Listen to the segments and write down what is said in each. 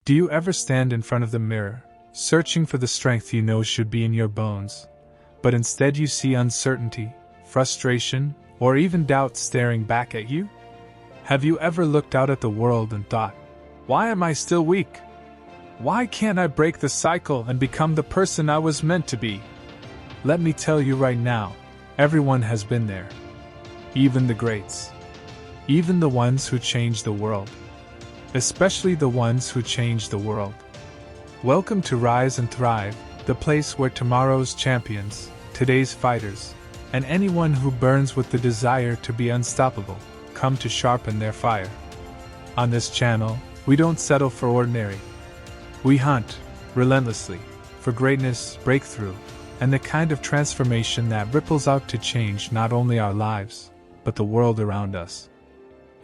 Do you ever stand in front of the mirror, searching for the strength you know should be in your bones, but instead you see uncertainty, frustration, or even doubt staring back at you? Have you ever looked out at the world and thought, "Why am I still weak? Why can't I break the cycle and become the person I was meant to be?" Let me tell you right now, everyone has been there. Even the greats. Even the ones who changed the world. Especially the ones who changed the world. Welcome to Rise and Thrive, the place where tomorrow's champions, today's fighters, and anyone who burns with the desire to be unstoppable, come to sharpen their fire. On this channel, we don't settle for ordinary. We hunt, relentlessly, for greatness, breakthrough, and the kind of transformation that ripples out to change not only our lives, but the world around us.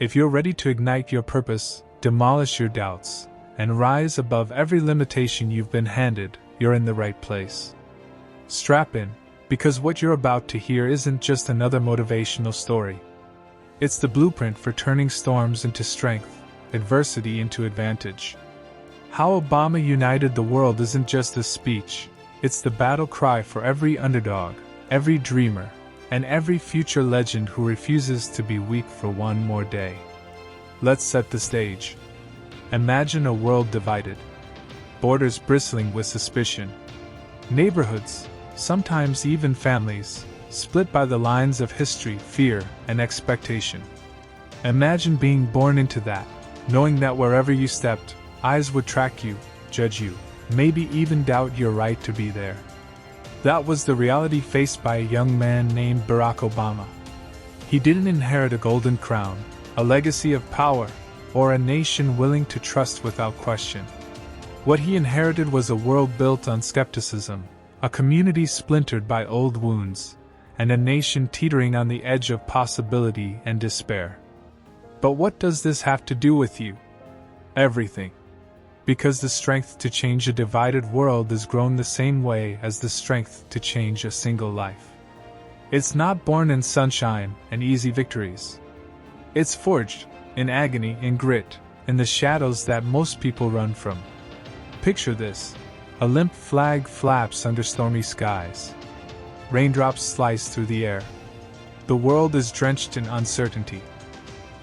If you're ready to ignite your purpose, demolish your doubts, and rise above every limitation you've been handed, you're in the right place. Strap in, because what you're about to hear isn't just another motivational story. It's the blueprint for turning storms into strength, adversity into advantage. How Obama united the world isn't just a speech, it's the battle cry for every underdog, every dreamer, and every future legend who refuses to be weak for one more day. Let's set the stage. Imagine a world divided, borders bristling with suspicion, neighborhoods, sometimes even families, split by the lines of history, fear, and expectation. Imagine being born into that, knowing that wherever you stepped, eyes would track you, judge you, maybe even doubt your right to be there. That was the reality faced by a young man named Barack Obama. He didn't inherit a golden crown, a legacy of power, or a nation willing to trust without question. What he inherited was a world built on skepticism, a community splintered by old wounds, and a nation teetering on the edge of possibility and despair. But what does this have to do with you? Everything. Because the strength to change a divided world is grown the same way as the strength to change a single life. It's not born in sunshine and easy victories. It's forged in agony and grit, in the shadows that most people run from. Picture this: a limp flag flaps under stormy skies. Raindrops slice through the air. The world is drenched in uncertainty.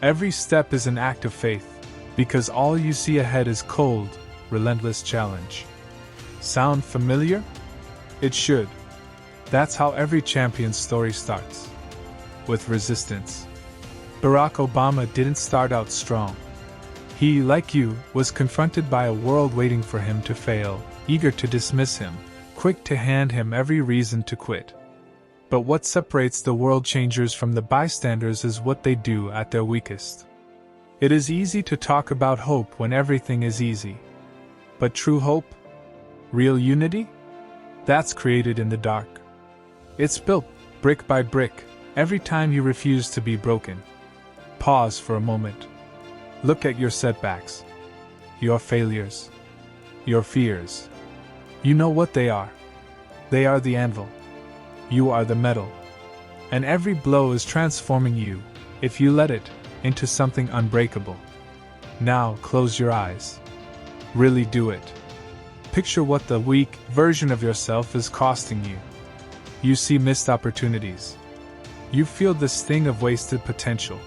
Every step is an act of faith, because all you see ahead is cold, relentless challenge. Sound familiar? It should. That's how every champion's story starts. With resistance. Barack Obama didn't start out strong. He, like you, was confronted by a world waiting for him to fail, eager to dismiss him, quick to hand him every reason to quit. But what separates the world changers from the bystanders is what they do at their weakest. It is easy to talk about hope when everything is easy. But true hope? Real unity? That's created in the dark. It's built, brick by brick, every time you refuse to be broken. Pause for a moment. Look at your setbacks. Your failures. Your fears. You know what they are. They are the anvil. You are the metal. And every blow is transforming you, if you let it, into something unbreakable. Now close your eyes. Really do it. Picture what the weak version of yourself is costing you. You see missed opportunities. You feel the sting of wasted potential.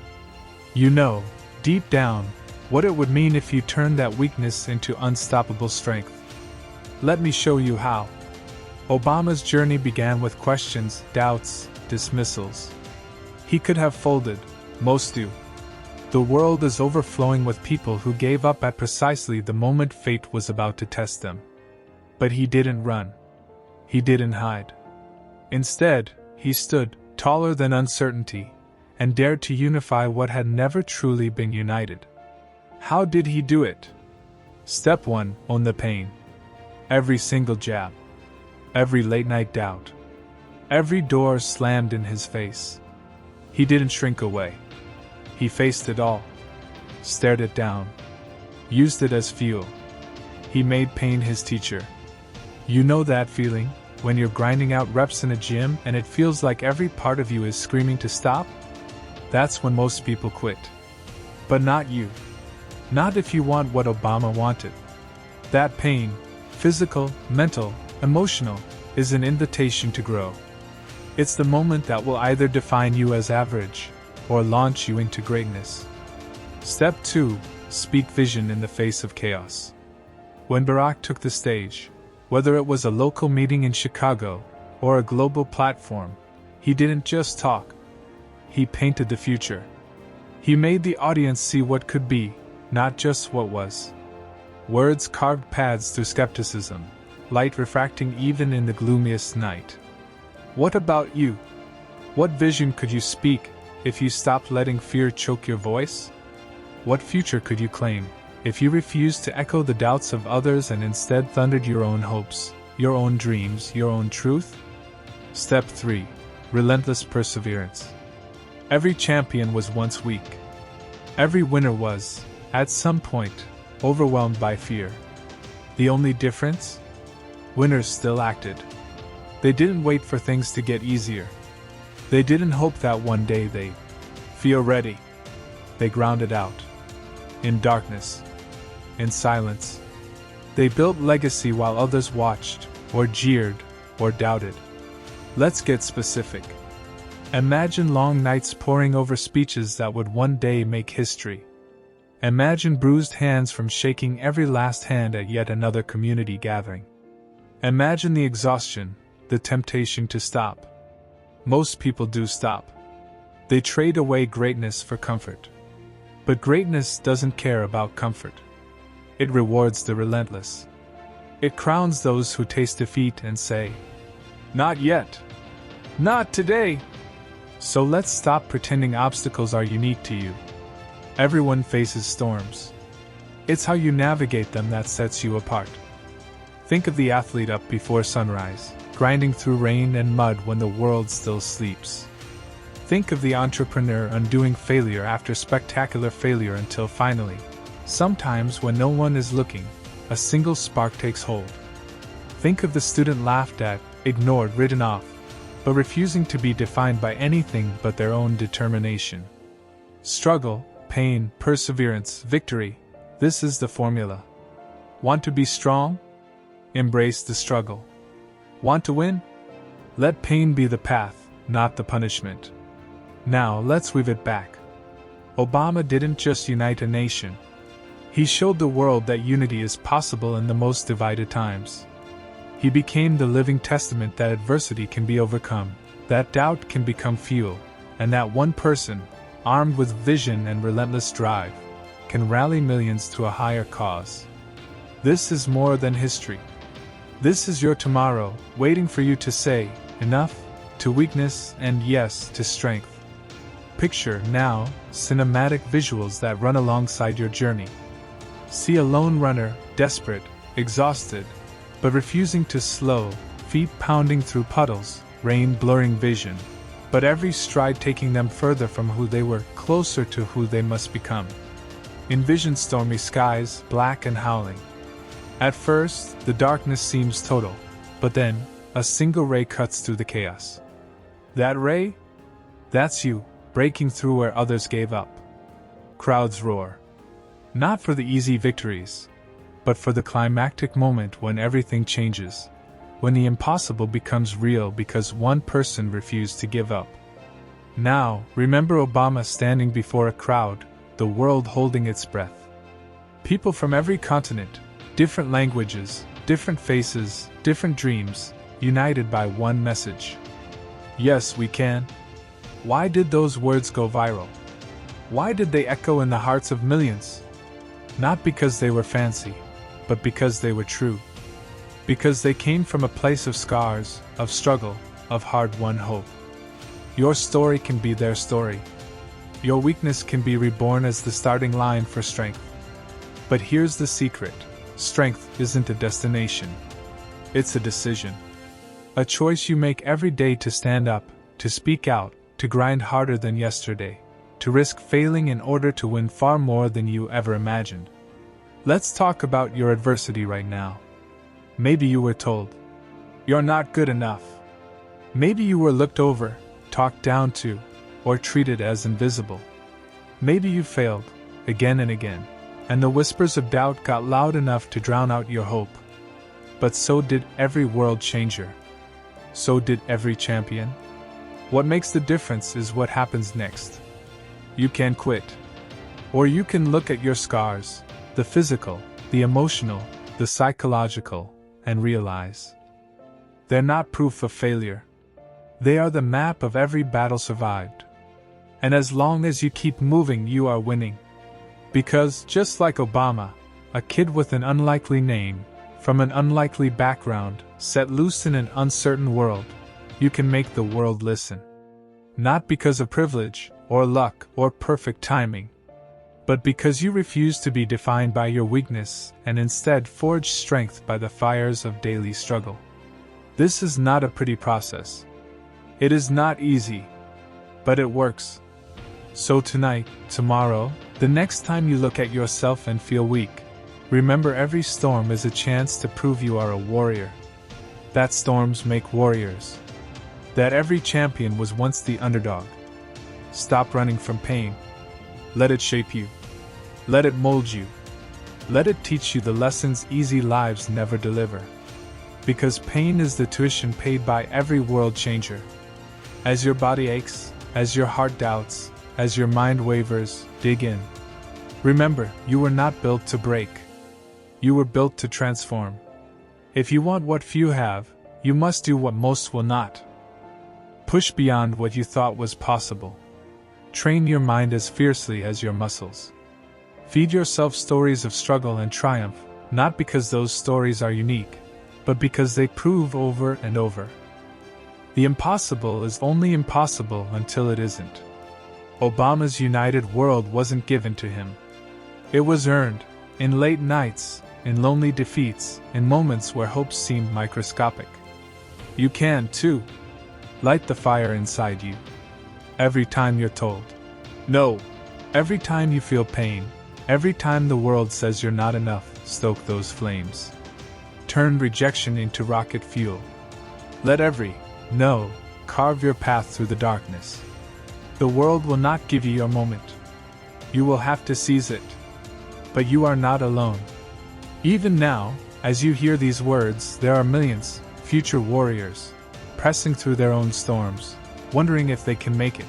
You know, deep down, what it would mean if you turned that weakness into unstoppable strength. Let me show you how. Obama's journey began with questions, doubts, dismissals. He could have folded. Most do. The world is overflowing with people who gave up at precisely the moment fate was about to test them. But he didn't run. He didn't hide. Instead, he stood, taller than uncertainty, and dared to unify what had never truly been united. How did he do it? Step 1: own the pain. Every single jab. Every late-night doubt. Every door slammed in his face. He didn't shrink away. He faced it all. Stared it down. Used it as fuel. He made pain his teacher. You know that feeling, when you're grinding out reps in a gym and it feels like every part of you is screaming to stop? That's when most people quit. But not you. Not if you want what Obama wanted. That pain, physical, mental, emotional, is an invitation to grow. It's the moment that will either define you as average or launch you into greatness. Step 2. Speak vision in the face of chaos. When Barack took the stage, whether it was a local meeting in Chicago or a global platform, he didn't just talk. He painted the future. He made the audience see what could be, not just what was. Words carved paths through skepticism, light refracting even in the gloomiest night. What about you? What vision could you speak if you stopped letting fear choke your voice? What future could you claim if you refused to echo the doubts of others and instead thundered your own hopes, your own dreams, your own truth? Step 3. Relentless perseverance. Every champion was once weak. Every winner was, at some point, overwhelmed by fear. The only difference? Winners still acted. They didn't wait for things to get easier. They didn't hope that one day they'd feel ready. They grounded out. In darkness. In silence. They built legacy while others watched, or jeered, or doubted. Let's get specific. Imagine long nights poring over speeches that would one day make history. Imagine bruised hands from shaking every last hand at yet another community gathering. Imagine the exhaustion, the temptation to stop. Most people do stop. They trade away greatness for comfort. But greatness doesn't care about comfort. It rewards the relentless. It crowns those who taste defeat and say, "Not yet. Not today." So let's stop pretending obstacles are unique to you. Everyone faces storms. It's how you navigate them that sets you apart. Think of the athlete up before sunrise, grinding through rain and mud when the world still sleeps. Think of the entrepreneur undoing failure after spectacular failure until finally, sometimes when no one is looking, a single spark takes hold. Think of the student laughed at, ignored, written off, but refusing to be defined by anything but their own determination. Struggle, pain, perseverance, victory. This is the formula. Want to be strong? Embrace the struggle. Want to win? Let pain be the path, not the punishment. Now let's weave it back. Obama didn't just unite a nation. He showed the world that unity is possible in the most divided times. He became the living testament that adversity can be overcome, that doubt can become fuel, and that one person, armed with vision and relentless drive, can rally millions to a higher cause. This is more than history. This is your tomorrow, waiting for you to say, enough, to weakness and yes to strength. Picture, now, cinematic visuals that run alongside your journey. See a lone runner, desperate, exhausted, but refusing to slow, feet pounding through puddles, rain blurring vision, but every stride taking them further from who they were, closer to who they must become. Envision stormy skies, black and howling. At first, the darkness seems total, but then, a single ray cuts through the chaos. That ray? That's you, breaking through where others gave up. Crowds roar. Not for the easy victories, but for the climactic moment when everything changes, when the impossible becomes real because one person refused to give up. Now, remember Obama standing before a crowd, the world holding its breath. People from every continent, different languages, different faces, different dreams, united by one message. Yes, we can. Why did those words go viral? Why did they echo in the hearts of millions? Not because they were fancy, but because they were true. Because they came from a place of scars, of struggle, of hard-won hope. Your story can be their story. Your weakness can be reborn as the starting line for strength. But here's the secret. Strength isn't a destination. It's a decision. A choice you make every day to stand up, to speak out, to grind harder than yesterday, to risk failing in order to win far more than you ever imagined. Let's talk about your adversity right now. Maybe you were told, "You're not good enough." Maybe you were looked over, talked down to, or treated as invisible. Maybe you failed, again and again, and the whispers of doubt got loud enough to drown out your hope. But so did every world changer. So did every champion. What makes the difference is what happens next. You can quit. Or you can look at your scars, the physical, the emotional, the psychological, and realize they're not proof of failure. They are the map of every battle survived. And as long as you keep moving, you are winning. Because, just like Obama, a kid with an unlikely name, from an unlikely background, set loose in an uncertain world, you can make the world listen. Not because of privilege, or luck, or perfect timing, but because you refuse to be defined by your weakness and instead forge strength by the fires of daily struggle. This is not a pretty process. It is not easy, but it works. So tonight, tomorrow, the next time you look at yourself and feel weak, remember every storm is a chance to prove you are a warrior. That storms make warriors. That every champion was once the underdog. Stop running from pain. Let it shape you. Let it mold you. Let it teach you the lessons easy lives never deliver. Because pain is the tuition paid by every world changer. As your body aches, as your heart doubts, as your mind wavers, dig in. Remember, you were not built to break. You were built to transform. If you want what few have, you must do what most will not. Push beyond what you thought was possible. Train your mind as fiercely as your muscles. Feed yourself stories of struggle and triumph, not because those stories are unique, but because they prove over and over. The impossible is only impossible until it isn't. Obama's united world wasn't given to him. It was earned, in late nights, in lonely defeats, in moments where hope seemed microscopic. You can, too. Light the fire inside you. Every time you're told no, every time you feel pain, every time the world says you're not enough, stoke those flames. Turn rejection into rocket fuel. Let every no carve your path through the darkness. The world will not give you your moment. You will have to seize it. But you are not alone. Even now, as you hear these words, there are millions, future warriors, pressing through their own storms, wondering if they can make it.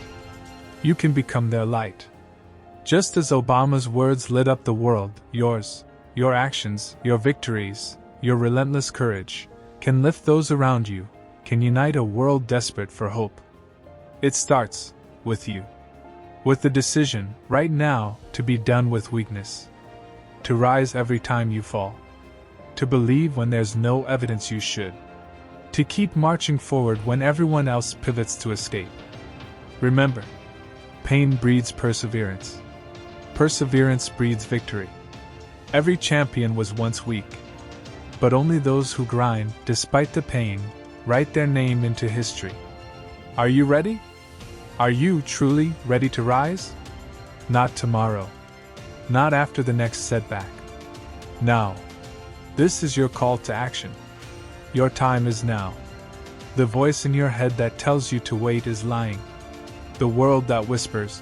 You can become their light. Just as Obama's words lit up the world, yours, your actions, your victories, your relentless courage, can lift those around you, can unite a world desperate for hope. It starts with you. With the decision, right now, to be done with weakness. To rise every time you fall. To believe when there's no evidence you should. To keep marching forward when everyone else pivots to escape. Remember, pain breeds perseverance. Perseverance breeds victory. Every champion was once weak. But only those who grind, despite the pain, write their name into history. Are you ready? Are you truly ready to rise? Not tomorrow. Not after the next setback. Now. This is your call to action. Your time is now. The voice in your head that tells you to wait is lying. The world that whispers,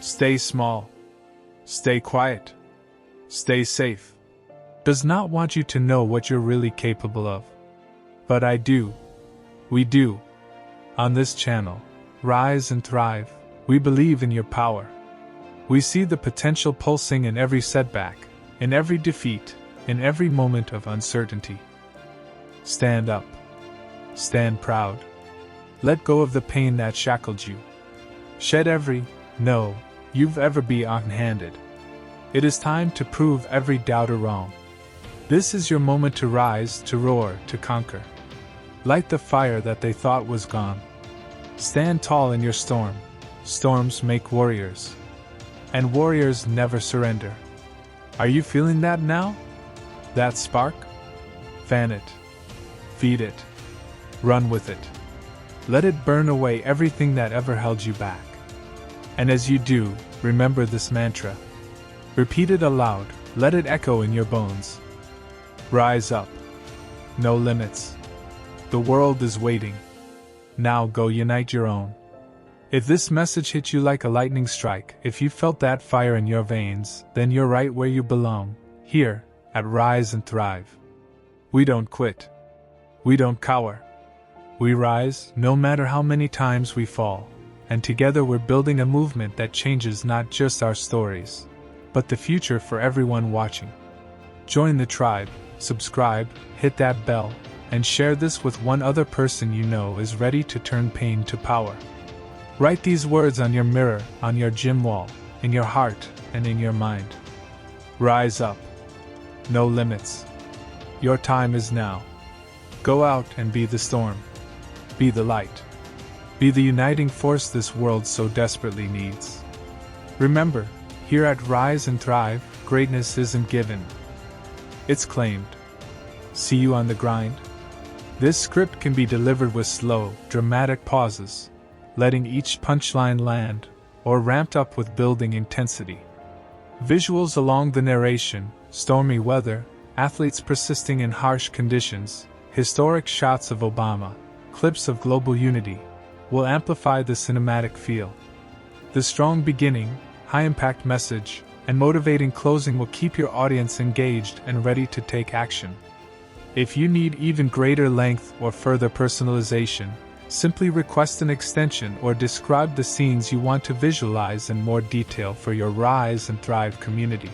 stay small, stay quiet, stay safe, does not want you to know what you're really capable of. But I do. We do. On this channel, Rise and Thrive, we believe in your power. We see the potential pulsing in every setback, in every defeat, in every moment of uncertainty. Stand up. Stand proud. Let go of the pain that shackled you. Shed every no you've ever been on-handed. It is time to prove every doubter wrong. This is your moment to rise, to roar, to conquer. Light the fire that they thought was gone. Stand tall in your storm. Storms make warriors. And warriors never surrender. Are you feeling that now? That spark? Fan it. Feed it. Run with it. Let it burn away everything that ever held you back. And as you do, remember this mantra. Repeat it aloud, let it echo in your bones. Rise up. No limits. The world is waiting. Now go unite your own. If this message hit you like a lightning strike, if you felt that fire in your veins, then you're right where you belong, here, at Rise and Thrive. We don't quit. We don't cower. We rise, no matter how many times we fall, and together we're building a movement that changes not just our stories, but the future for everyone watching. Join the tribe, subscribe, hit that bell, and share this with one other person you know is ready to turn pain to power. Write these words on your mirror, on your gym wall, in your heart, and in your mind. Rise up. No limits. Your time is now. Go out and be the storm. Be the light. Be the uniting force this world so desperately needs. Remember, here at Rise and Thrive, greatness isn't given. It's claimed. See you on the grind. This script can be delivered with slow, dramatic pauses, letting each punchline land, or ramped up with building intensity. Visuals along the narration, stormy weather, athletes persisting in harsh conditions, historic shots of Obama, clips of global unity, will amplify the cinematic feel. The strong beginning, high-impact message, and motivating closing will keep your audience engaged and ready to take action. If you need even greater length or further personalization, simply request an extension or describe the scenes you want to visualize in more detail for your Rise and Thrive community.